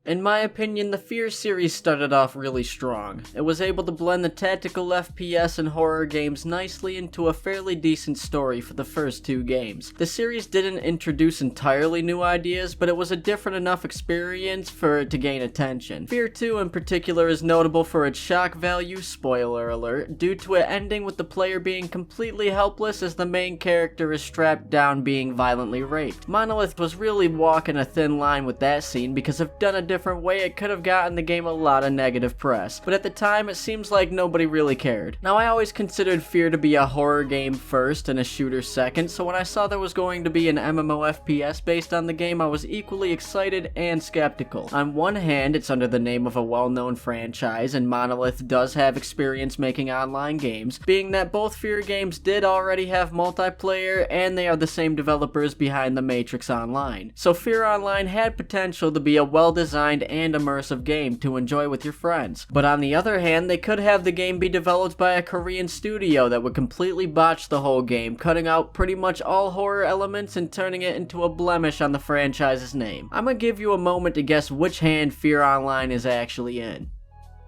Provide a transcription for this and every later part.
In my opinion, the F.E.A.R series started off really strong. It was able to blend the tactical FPS and horror games nicely into a fairly decent story for the first 2 games. The series didn't introduce entirely new ideas, but it was a different enough experience for it to gain attention. F.E.A.R 2 in particular is notable for its shock value, spoiler alert, due to it ending with the player being completely helpless as the main character is strapped down being violently raped. Monolith was really walking a thin line with that scene because if done a different way it could have gotten the game a lot of negative press, but at the time it seems like nobody really cared. Now I always considered F.E.A.R to be a horror game first and a shooter second, so when I saw there was going to be an MMO FPS based on the game I was equally excited and skeptical. On one hand, it's under the name of a well-known franchise and Monolith does have experience making online games, being that both F.E.A.R games did already have multiplayer and they are the same developers behind the Matrix Online. So F.E.A.R Online had potential to be a well-designed and immersive game to enjoy with your friends. But on the other hand, they could have the game be developed by a Korean studio that would completely botch the whole game, cutting out pretty much all horror elements and turning it into a blemish on the franchise's name. I'm gonna give you a moment to guess which hand F.E.A.R Online is actually in.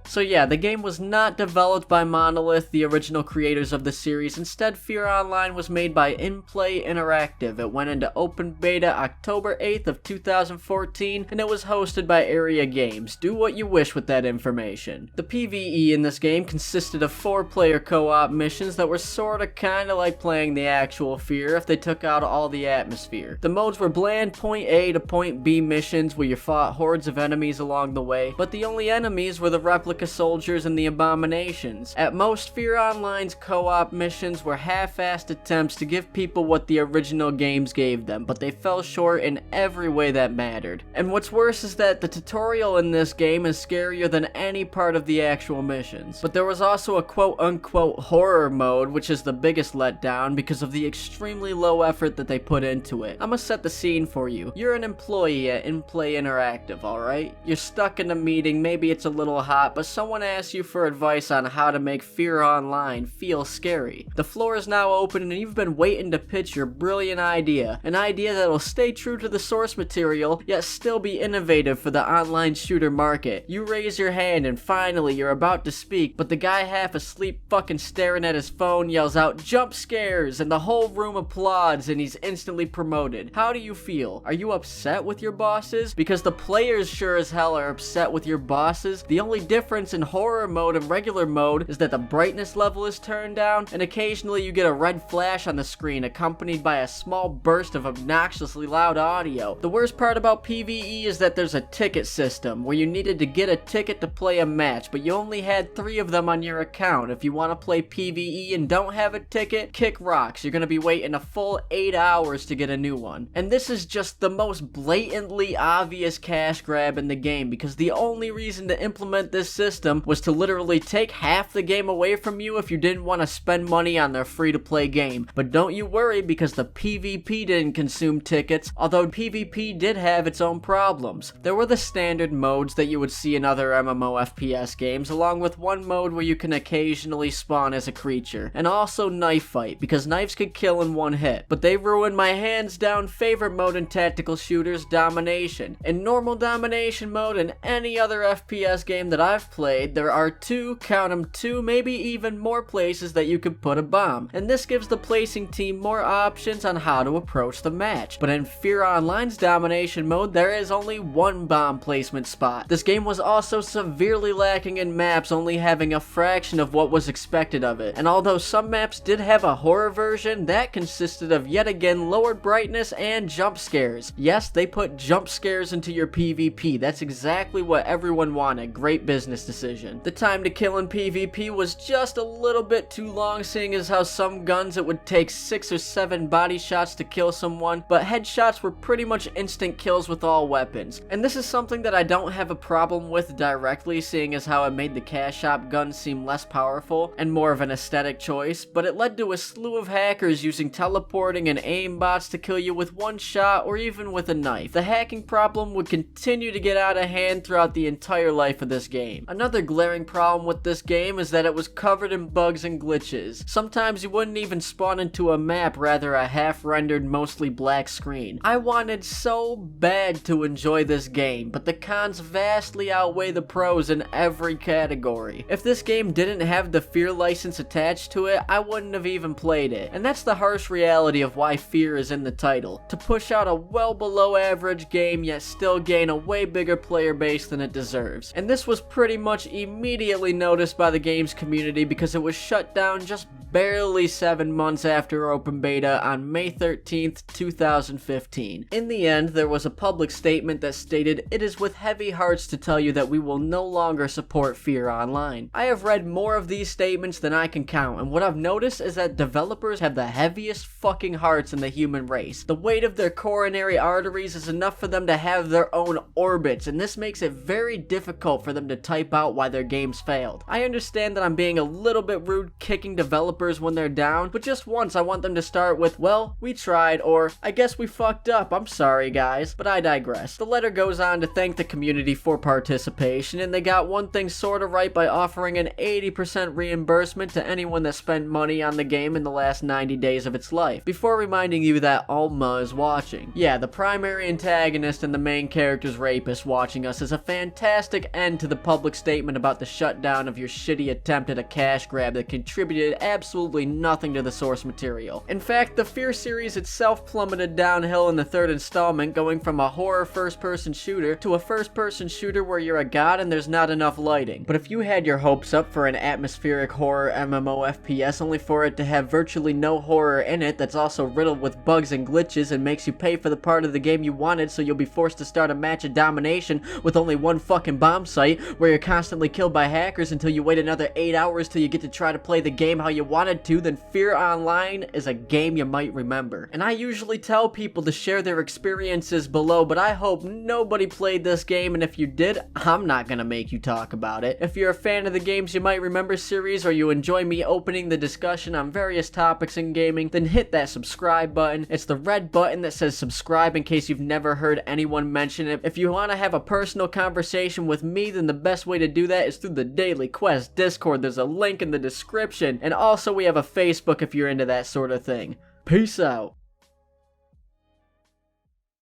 So yeah, the game was not developed by Monolith, the original creators of the series. Instead, F.E.A.R Online was made by In-Play Interactive. It went into open beta October 8th of 2014, and it was hosted by Area Games. Do what you wish with that information. The PvE in this game consisted of 4-player co-op missions that were sorta kinda like playing the actual F.E.A.R if they took out all the atmosphere. The modes were bland point A to point B missions where you fought hordes of enemies along the way, but the only enemies were the replica soldiers and the abominations. At most, F.E.A.R Online's co-op missions were half-assed attempts to give people what the original games gave them, but they fell short in every way that mattered. And what's worse is that the tutorial in this game is scarier than any part of the actual missions. But there was also a quote-unquote horror mode, which is the biggest letdown because of the extremely low effort that they put into it. I'ma set the scene for you. You're an employee at In-Play Interactive, alright? You're stuck in a meeting, maybe it's a little hot, but someone asks you for advice on how to make F.E.A.R Online feel scary. The floor is now open and you've been waiting to pitch your brilliant idea. An idea that'll stay true to the source material, yet still be innovative for the online shooter market. You raise your hand and finally you're about to speak, but the guy half asleep fucking staring at his phone yells out, "Jump scares!" and the whole room applauds and he's instantly promoted. How do you feel? Are you upset with your bosses? Because the players sure as hell are upset with your bosses. The only difference in horror mode and regular mode is that the brightness level is turned down and occasionally you get a red flash on the screen accompanied by a small burst of obnoxiously loud audio. The worst part about PvE is that there's a ticket system where you needed to get a ticket to play a match, but you only had 3 of them on your account. If you want to play PvE and don't have a ticket, kick rocks. You're gonna be waiting a full 8 hours to get a new one. And this is just the most blatantly obvious cash grab in the game because the only reason to implement this system was to literally take half the game away from you if you didn't want to spend money on their free-to-play game. But don't you worry because the PvP didn't consume tickets, although PvP did have its own problems. There were the standard modes that you would see in other MMO FPS games, along with one mode where you can occasionally spawn as a creature, and also knife fight, because knives could kill in one hit. But they ruined my hands down favorite mode in tactical shooters, domination. In normal domination mode and any other FPS game that I've played, there are 2, count 'em 2, maybe even more places that you could put a bomb, and this gives the placing team more options on how to approach the match. But in F.E.A.R Online's domination mode, there is only 1 bomb placement spot. This game was also severely lacking in maps, only having a fraction of what was expected of it, and although some maps did have a horror version, that consisted of yet again lowered brightness and jump scares. Yes, they put jump scares into your PvP. That's exactly what everyone wanted. Great business decision. The time to kill in PvP was just a little bit too long, seeing as how some guns it would take 6 or 7 body shots to kill someone, but headshots were pretty much instant kills with all weapons. And this is something that I don't have a problem with directly, seeing as how it made the cash shop guns seem less powerful and more of an aesthetic choice, but it led to a slew of hackers using teleporting and aim bots to kill you with one shot or even with a knife. The hacking problem would continue to get out of hand throughout the entire life of this game. Another glaring problem with this game is that it was covered in bugs and glitches. Sometimes you wouldn't even spawn into a map, rather a half-rendered, mostly black screen. I wanted so bad to enjoy this game, but the cons vastly outweigh the pros in every category. If this game didn't have the F.E.A.R license attached to it, I wouldn't have even played it. And that's the harsh reality of why F.E.A.R is in the title. To push out a well below average game, yet still gain a way bigger player base than it deserves. And this was pretty much immediately noticed by the game's community because it was shut down just barely 7 months after open beta on May 13th, 2015. In the end, there was a public statement that stated, "It is with heavy hearts to tell you that we will no longer support F.E.A.R Online." I have read more of these statements than I can count, and what I've noticed is that developers have the heaviest fucking hearts in the human race. The weight of their coronary arteries is enough for them to have their own orbits, and this makes it very difficult for them to type out why their games failed. I understand that I'm being a little bit rude kicking developers when they're down, but just once I want them to start with, "Well, we tried," or "I guess we fucked up, I'm sorry guys," but I digress. The letter goes on to thank the community for participation, and they got one thing sorta right by offering an 80% reimbursement to anyone that spent money on the game in the last 90 days of its life, before reminding you that Alma is watching. Yeah, the primary antagonist and the main character's rapist watching us is a fantastic end to the public statement about the shutdown of your shitty attempt at a cash grab that contributed absolutely nothing to the source material. In fact, the F.E.A.R series itself plummeted downhill in the third installment, going from a horror first-person shooter to a first-person shooter where you're a god and there's not enough lighting. But if you had your hopes up for an atmospheric horror MMO FPS only for it to have virtually no horror in it that's also riddled with bugs and glitches and makes you pay for the part of the game you wanted so you'll be forced to start a match of domination with only one fucking bomb site where you're constantly killed by hackers until you wait another 8 hours till you get to try to play the game how you wanted to, then F.E.A.R Online is a game you might remember. And I usually tell people to share their experiences below, but I hope nobody played this game, and if you did, I'm not gonna make you talk about it. If you're a fan of the Games You Might Remember series, or you enjoy me opening the discussion on various topics in gaming, then hit that subscribe button. It's the red button that says subscribe in case you've never heard anyone mention it. If you want to have a personal conversation with me, then the best way to do that is through the Daily Quest Discord. There's a link in the description, and also we have a Facebook if you're into that sort of thing. Peace out.